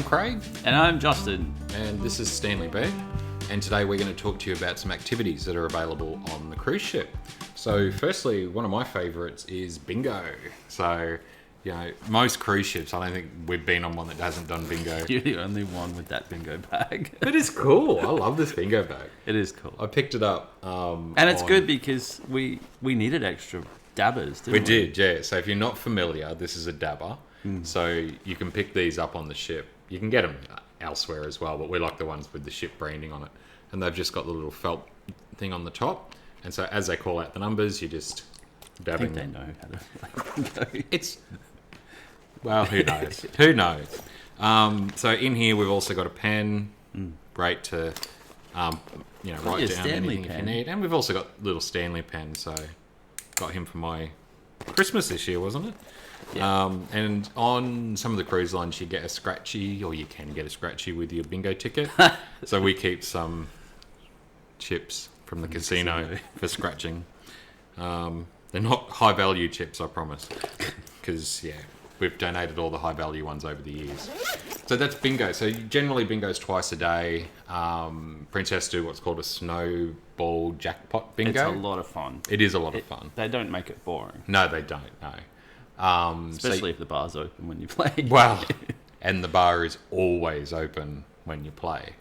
Craig. And I'm Justin. And this is Stanley B. And today we're going to talk to you about some activities that are available on the cruise ship. So firstly, one of my favourites is bingo. So, you know, most cruise ships, I don't think we've been on one that hasn't done bingo. You're the only one with that bingo bag. It is cool. I love this bingo bag. It is cool. I picked it up. And it's good because we needed extra dabbers, didn't we? We did, yeah. So if you're not familiar, this is a dabber. So you can pick these up on the ship. You can get them elsewhere as well, but we like the ones with the ship branding on it. And they've just got the little felt thing on the top. And so as they call out the numbers, you just dab in. I think they know how to play bingo. It's... Well, who knows? Who knows? So in here, we've also got a pen. Great to, write down anything if you need. And we've also got little Stanley pens. So got him for my Christmas this year, wasn't it? Yeah. And on some of the cruise lines, you get a scratchy, or you can get a scratchy with your bingo ticket. So we keep some chips from the casino for scratching. They're not high value chips, I promise. Because, we've donated all the high value ones over the years. So that's bingo. So generally bingo's twice a day. Princess do what's called a snowball jackpot bingo. It's a lot of fun. It is a lot of fun. They don't make it boring. No, they don't, no. Especially if the bar's open when you play. Well, and the bar is always open when you play.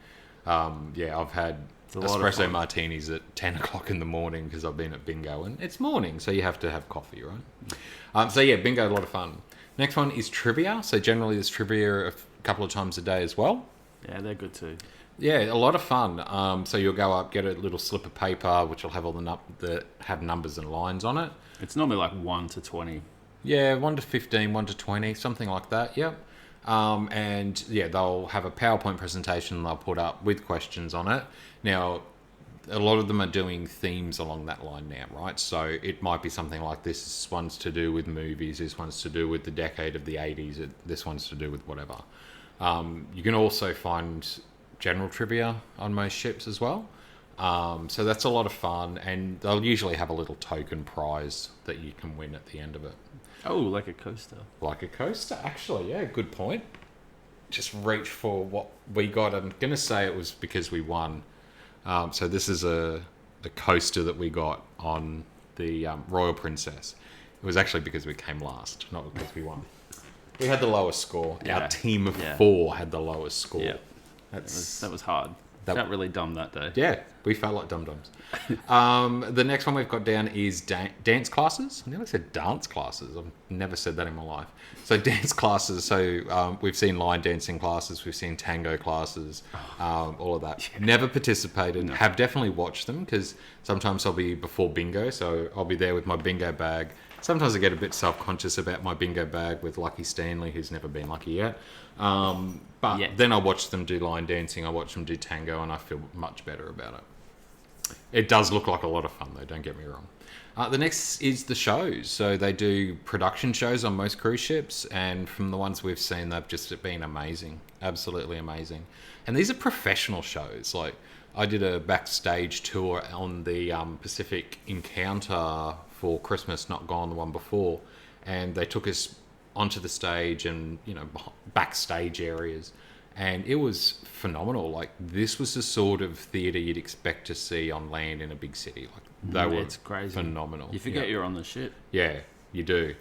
I've had espresso martinis at 10 o'clock in the morning because I've been at bingo, and it's morning, so you have to have coffee, right? Bingo, a lot of fun. Next one is trivia. So generally there's trivia a couple of times a day as well. Yeah, they're good too. Yeah, a lot of fun. So you'll go up, get a little slip of paper, which will have all that have numbers and lines on it. It's normally like 1 to 20. Yeah, 1 to 15, 1 to 20, something like that, yep. They'll have a PowerPoint presentation they'll put up with questions on it. Now, a lot of them are doing themes along that line now, right? So it might be something like this one's to do with movies, this one's to do with the decade of the 80s, this one's to do with whatever. You can also find general trivia on most ships as well. So that's a lot of fun, and they'll usually have a little token prize that you can win at the end of it. Oh, like a coaster. Like a coaster, actually, yeah, good point. Just reach for what we got. I'm going to say it was because we won. So this is a coaster that we got on the Royal Princess. It was actually because we came last, not because we won. We had the lowest score. Yeah. Our team of 4 had the lowest score. Yeah. That was hard. Felt really dumb that day. Yeah, we felt like dum-dums. The next one we've got down is dance classes. I never said dance classes. I've never said that in my life. So dance classes. So we've seen line dancing classes. We've seen tango classes. All of that. Yeah. Never participated. No. Have definitely watched them because sometimes I'll be before bingo. So I'll be there with my bingo bag. Sometimes I get a bit self-conscious about my bingo bag with Lucky Stanley, who's never been lucky yet. Then I watch them do line dancing, I watch them do tango, and I feel much better about it. It does look like a lot of fun, though, don't get me wrong. The next is the shows. So they do production shows on most cruise ships, and from the ones we've seen, they've just been amazing. Absolutely amazing. And these are professional shows. Like, I did a backstage tour on the Pacific Encounter for Christmas Not Gone, the one before, and they took us onto the stage and backstage areas, and it was phenomenal. Like, this was the sort of theatre you'd expect to see on land in a big city. Like, they were crazy. Phenomenal. You forget you're on the ship. Yeah, you do.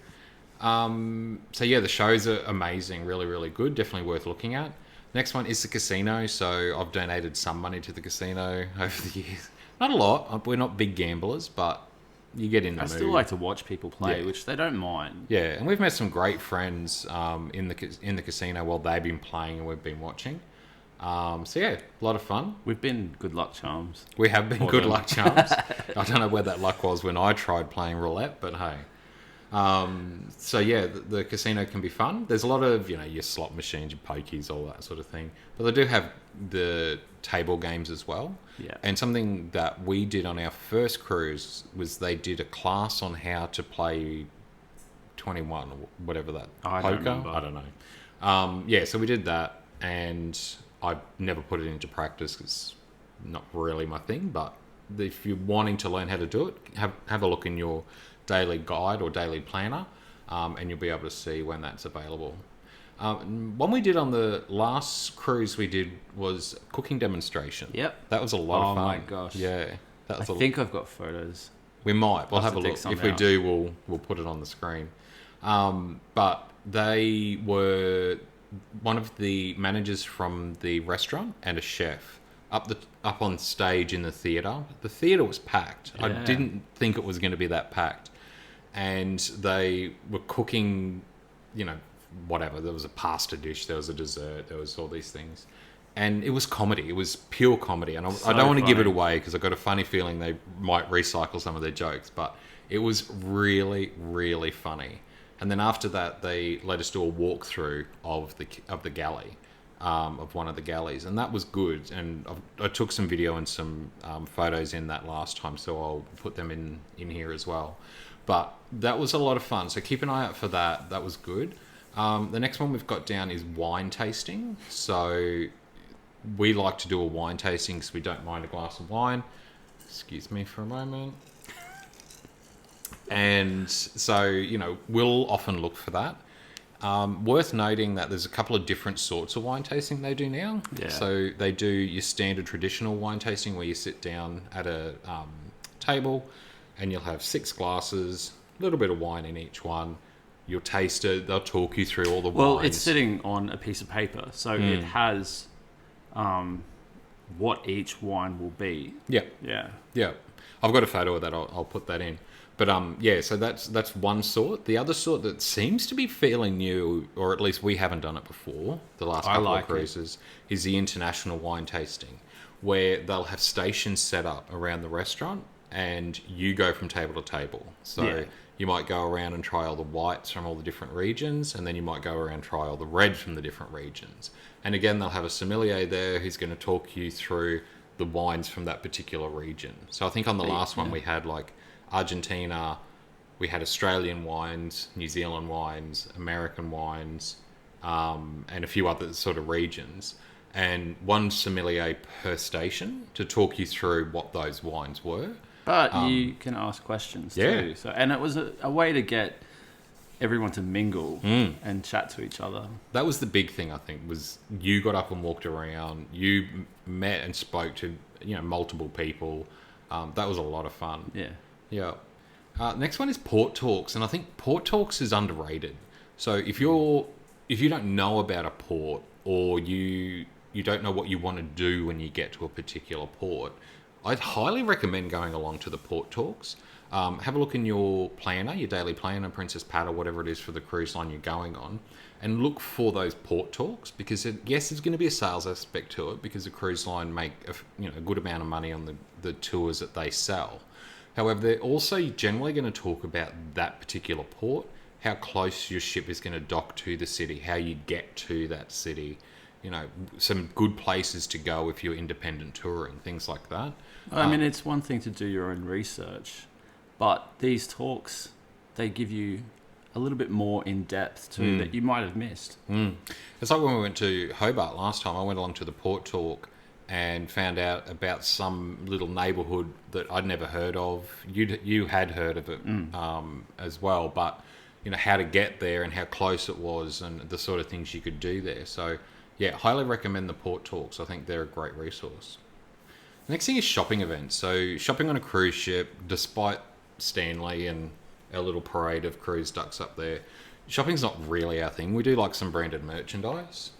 The shows are amazing, really, really good, definitely worth looking at. Next one is the casino. So I've donated some money to the casino over the years. Not a lot. We're not big gamblers, but you get in the mood. I still like to watch people play, which they don't mind. Yeah, and we've met some great friends in the casino while they've been playing and we've been watching. A lot of fun. We've been good luck charms. We have been good luck charms. I don't know where that luck was when I tried playing roulette, but hey. The casino can be fun. There's a lot of, your slot machines, your pokies, all that sort of thing. But they do have the table games as well. Yeah. And something that we did on our first cruise was they did a class on how to play 21 or whatever that. Poker? I don't know. So we did that, and I never put it into practice because it's not really my thing. But if you're wanting to learn how to do it, have a look in your daily guide or daily planner, and you'll be able to see when that's available. One we did on the last cruise we did was cooking demonstration. Yep. That was a lot of fun. Oh my gosh. Yeah. That I was think I've got photos. we might. We'll I'll have have a to look. dig some If we out. do, we'll put it on the screen. But they were one of the managers from the restaurant and a chef up on stage in the theatre. The theatre was packed. I Yeah. didn't think it was going to be that packed, and they were cooking. Whatever. There was a pasta dish. There was a dessert. There was all these things. And it was comedy. It was pure comedy. And I don't want to give it funny. away because I've got a funny feeling they might recycle some of their jokes. But it was really, really funny. And then after that, they let us do a walkthrough of the galley, of one of the galleys. And that was good. And I took some video and some photos in that last time. So I'll put them in here as well. But that was a lot of fun. So keep an eye out for that. That was good. The next one we've got down is wine tasting. So we like to do a wine tasting because we don't mind a glass of wine. Excuse me for a moment. And so, we'll often look for that. Worth noting that there's a couple of different sorts of wine tasting they do now. Yeah. So they do your standard traditional wine tasting where you sit down at a table and you'll have 6 glasses, a little bit of wine in each one. You'll taste it. They'll talk you through all the Well, wines. it's sitting on a piece of paper, so it has what each wine will be. Yeah. Yeah. Yeah, I've got a photo of that. I'll put that in. But yeah, so that's one sort. The other sort that seems to be fairly new, or at least we haven't done it before, the last I couple like of cruises, is the international wine tasting, where they'll have stations set up around the restaurant, and you go from table to table. So Yeah. you might go around and try all the whites from all the different regions, and then you might go around and try all the reds from the different regions. And again, they'll have a sommelier there who's going to talk you through the wines from that particular region. So I think on the last one we had like Argentina, we had Australian wines, New Zealand wines, American wines, and a few other sort of regions. And one sommelier per station to talk you through what those wines were. But you can ask questions yeah. too. So, and it was a way to get everyone to mingle and chat to each other. That was the big thing, I think, was you got up and walked around, you met and spoke to, multiple people. That was a lot of fun. Yeah. Yeah. Next one is Port Talks, and I think Port Talks is underrated. So if you don't know about a port, or you don't know what you want to do when you get to a particular port, I'd highly recommend going along to the Port Talks. Have a look in your planner, your daily planner, Princess Pat, or whatever it is for the cruise line you're going on, and look for those Port Talks, because yes, there's going to be a sales aspect to it, because the cruise line make a good amount of money on the tours that they sell. However, they're also generally going to talk about that particular port, how close your ship is going to dock to the city, how you get to that city, some good places to go if you're independent touring, things like that. I mean, it's one thing to do your own research, but these talks, they give you a little bit more in depth too that you might have missed. It's like when we went to Hobart last time. I went along to the Port Talk and found out about some little neighbourhood that I'd never heard of. You had heard of it as well, but how to get there and how close it was and the sort of things you could do there. So yeah, highly recommend the Port Talks. I think they're a great resource. The next thing is shopping events. So shopping on a cruise ship, despite Stanley and our little parade of cruise ducks up there, shopping's not really our thing. We do like some branded merchandise.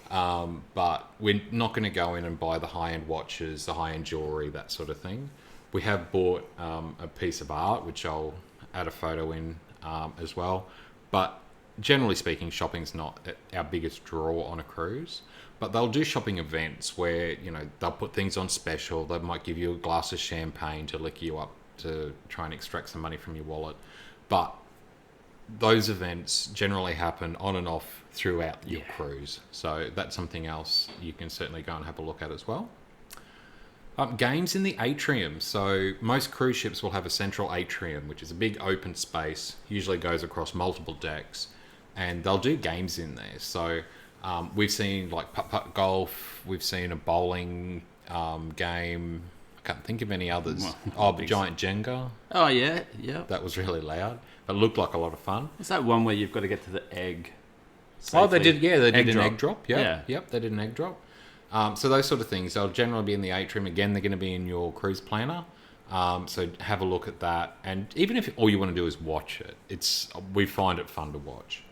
But we're not going to go in and buy the high-end watches, the high-end jewellery, that sort of thing. We have bought a piece of art, which I'll add a photo in as well. But generally speaking, shopping's not our biggest draw on a cruise. But they'll do shopping events where, they'll put things on special. They might give you a glass of champagne to lick you up to try and extract some money from your wallet. But those events generally happen on and off throughout your cruise. So that's something else you can certainly go and have a look at as well. Games in the atrium. So most cruise ships will have a central atrium, which is a big open space, usually goes across multiple decks, and they'll do games in there. So we've seen like putt-putt golf, we've seen a bowling game. I can't think of any others. Giant Jenga. Oh yeah, yeah. That was really loud, but looked like a lot of fun. It's that one where you've got to get to the egg. Oh, they safely. did. Yeah, they did an drop. egg drop. Yep. Yeah. Yep, they did an egg drop. So those sort of things, they'll generally be in the atrium. Again, they're going to be in your cruise planner. So have a look at that. And even if all you want to do is watch it, we find it fun to watch.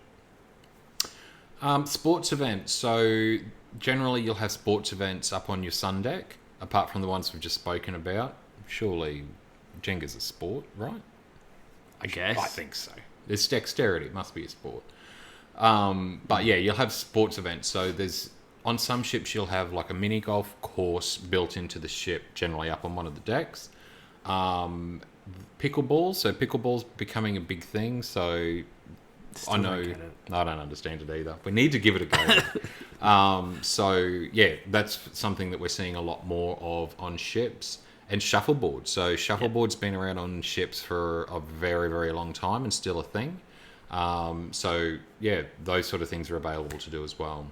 Sports events. So generally you'll have sports events up on your sun deck, apart from the ones we've just spoken about. Surely Jenga's a sport, right? I guess. I think so. It's dexterity. It must be a sport. But yeah, you'll have sports events. So on some ships you'll have like a mini golf course built into the ship, generally up on one of the decks. Pickleball. So pickleball's becoming a big thing. So Still I don't know get it. I don't understand it either. We need to give it a go. So yeah, that's something that we're seeing a lot more of on ships. And shuffleboard. So shuffleboard's been around on ships for a very, very long time and still a thing. So yeah, those sort of things are available to do as well.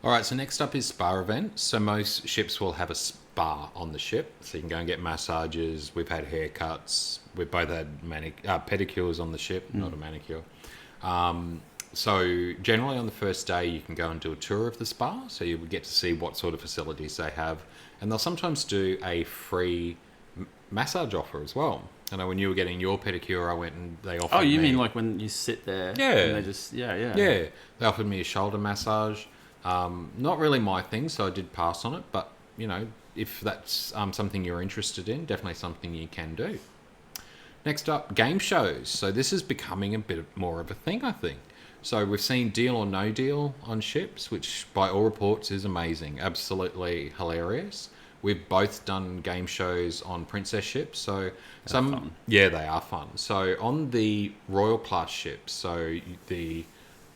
All right, so next up is spa events. So most ships will have a spa on the ship, so you can go and get massages. We've had haircuts. We've both had pedicures on the ship, not a manicure. So generally on the first day, you can go and do a tour of the spa, so you would get to see what sort of facilities they have. And they'll sometimes do a free massage offer as well. I know when you were getting your pedicure, I went and they offered Oh, you me... mean like when you sit there? Yeah. And they just yeah. Yeah, they offered me a shoulder massage. Not really my thing, so I did pass on it. But, you know, if that's something you're interested in, definitely something you can do. Next up, game shows. So this is becoming a bit more of a thing, I think. So we've seen Deal or No Deal on ships, which by all reports is amazing, absolutely hilarious. We've both done game shows on Princess ships, so fun. yeah, they are fun. So on the Royal class ships, so the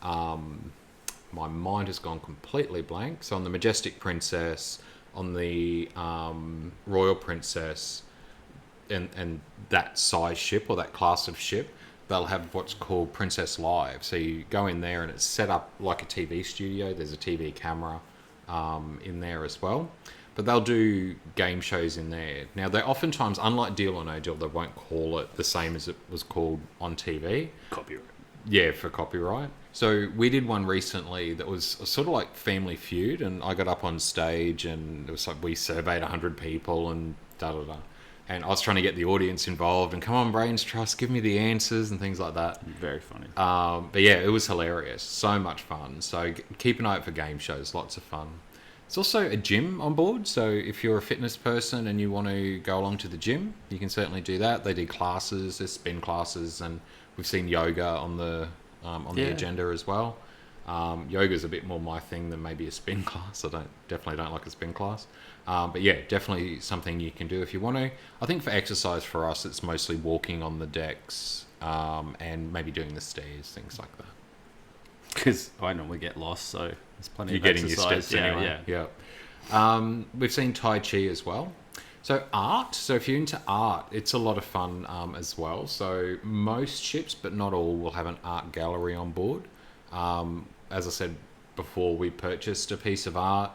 my mind has gone completely blank. So on the Majestic Princess, on the Royal Princess, and that size ship or that class of ship, they'll have what's called Princess Live. So you go in there and it's set up like a TV studio. There's a TV camera in there as well. But they'll do game shows in there. Now, they oftentimes, unlike Deal or No Deal, they won't call it the same as it was called on TV. Copyright. Yeah, for copyright. So we did one recently that was sort of like Family Feud, and I got up on stage and it was like we surveyed 100 people and da-da-da. And I was trying to get the audience involved and come on, Brains Trust, give me the answers and things like that. Very funny. But yeah, it was hilarious. So much fun. So keep an eye out for game shows. Lots of fun. It's also a gym on board. So if you're a fitness person and you want to go along to the gym, you can certainly do that. They do classes, there's spin classes, and we've seen yoga on the agenda as well. Yoga's a bit more my thing than maybe a spin class. I definitely don't like a spin class. But yeah, definitely something you can do if you want to. I think for exercise for us, it's mostly walking on the decks and maybe doing the stairs, things like that. Because I normally get lost, so there's plenty You're of getting exercise. your steps anyway. Yeah. We've seen Tai Chi as well. So art. So if you're into art, it's a lot of fun as well. So most ships, but not all, will have an art gallery on board. As I said before, we purchased a piece of art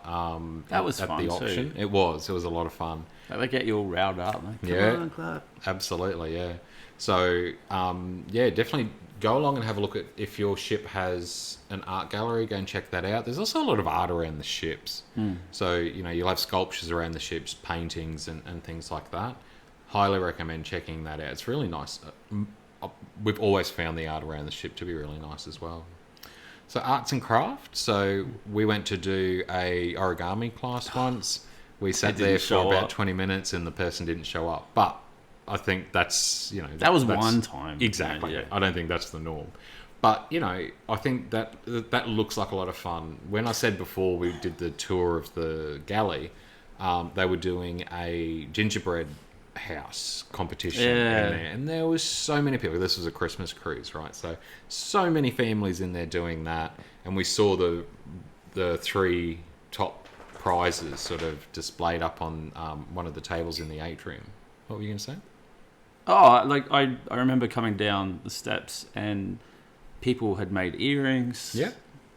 That was at fun the auction. too. It was a lot of fun. They get you all riled up. Like, Yeah. Come on, clap. Absolutely, yeah. So, yeah, definitely go along and have a look at if your ship has an art gallery. Go and check that out. There's also a lot of art around the ships. So, you know, you'll have sculptures around the ships, paintings and things like that. Highly recommend checking that out. It's really nice. We've always found the art around the ship to be really nice as well. So arts and crafts. So we went to do a origami class once. We sat there for show about up. 20 minutes and the person didn't show up. But I think that's, you know... That was that's- one time. Exactly. Yeah. I don't think that's the norm. But, you know, I think that looks like a lot of fun. When I said before we did the tour of the galley, they were doing a gingerbread house competition in there, and there was so many people. This was a Christmas cruise, right? So many families in there doing that, and we saw the three top prizes sort of displayed up on one of the tables in the atrium. What were you going to say? Oh, like I remember coming down the steps and people had made earrings, Yeah,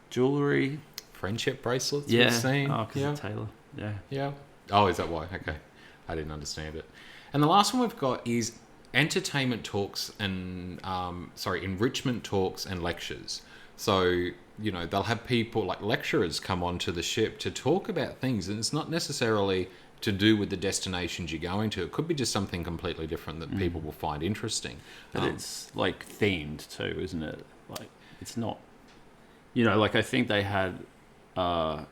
jewelry. friendship bracelets. Yeah. We've seen. Oh, because yeah. of Taylor. Yeah. Yeah. Oh, is that why? Okay. I didn't understand it. And the last one we've got is entertainment talks and, enrichment talks and lectures. So, they'll have people like lecturers come onto the ship to talk about things, and it's not necessarily to do with the destinations you're going to. It could be just something completely different that people will find interesting. But it's like themed too, isn't it? Like it's not, like I think they had a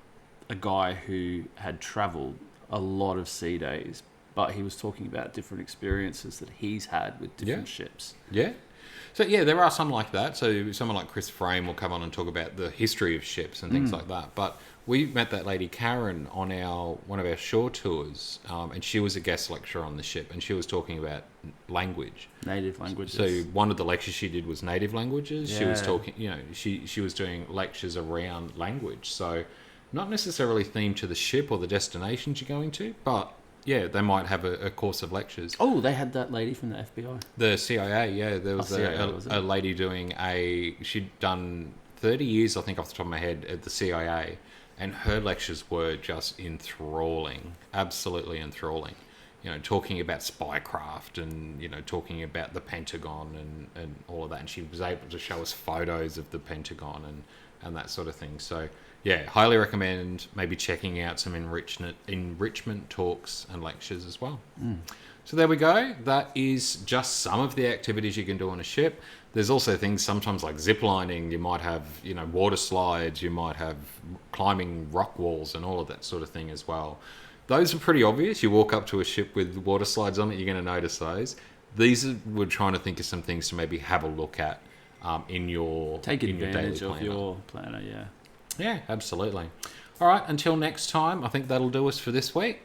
guy who had travelled a lot of sea days, but he was talking about different experiences that he's had with different ships. Yeah. So, yeah, there are some like that. So someone like Chris Frame will come on and talk about the history of ships and things like that. But we met that lady Karen on one of our shore tours, and she was a guest lecturer on the ship, and she was talking about language. Native languages. So one of the lectures she did was native languages. Yeah. She was talking, she was doing lectures around language. So not necessarily themed to the ship or the destinations you're going to, but yeah, they might have a course of lectures. Oh, they had that lady from the FBI. The CIA, yeah. There was CIA, a lady doing she'd done 30 years, I think, off the top of my head, at the CIA, and her lectures were just enthralling, absolutely enthralling. Talking about spycraft and, talking about the Pentagon and all of that. And she was able to show us photos of the Pentagon and that sort of thing. So, yeah, highly recommend maybe checking out some enrichment talks and lectures as well. So there we go. That is just some of the activities you can do on a ship. There's also things sometimes like zip lining. You might have, water slides. You might have climbing rock walls and all of that sort of thing as well. Those are pretty obvious. You walk up to a ship with water slides on it, you're going to notice those. We're trying to think of some things to maybe have a look at in your Take advantage daily of your planner, yeah. Yeah, absolutely. All right, until next time, I think that'll do us for this week.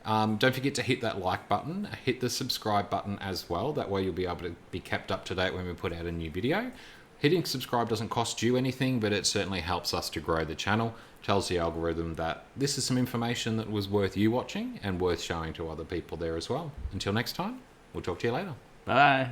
Don't forget to hit that like button, hit the subscribe button as well. That way you'll be able to be kept up to date when we put out a new video. Hitting subscribe doesn't cost you anything, but it certainly helps us to grow the channel. Tells the algorithm that this is some information that was worth you watching and worth showing to other people there as well. Until next time, we'll talk to you later. Bye.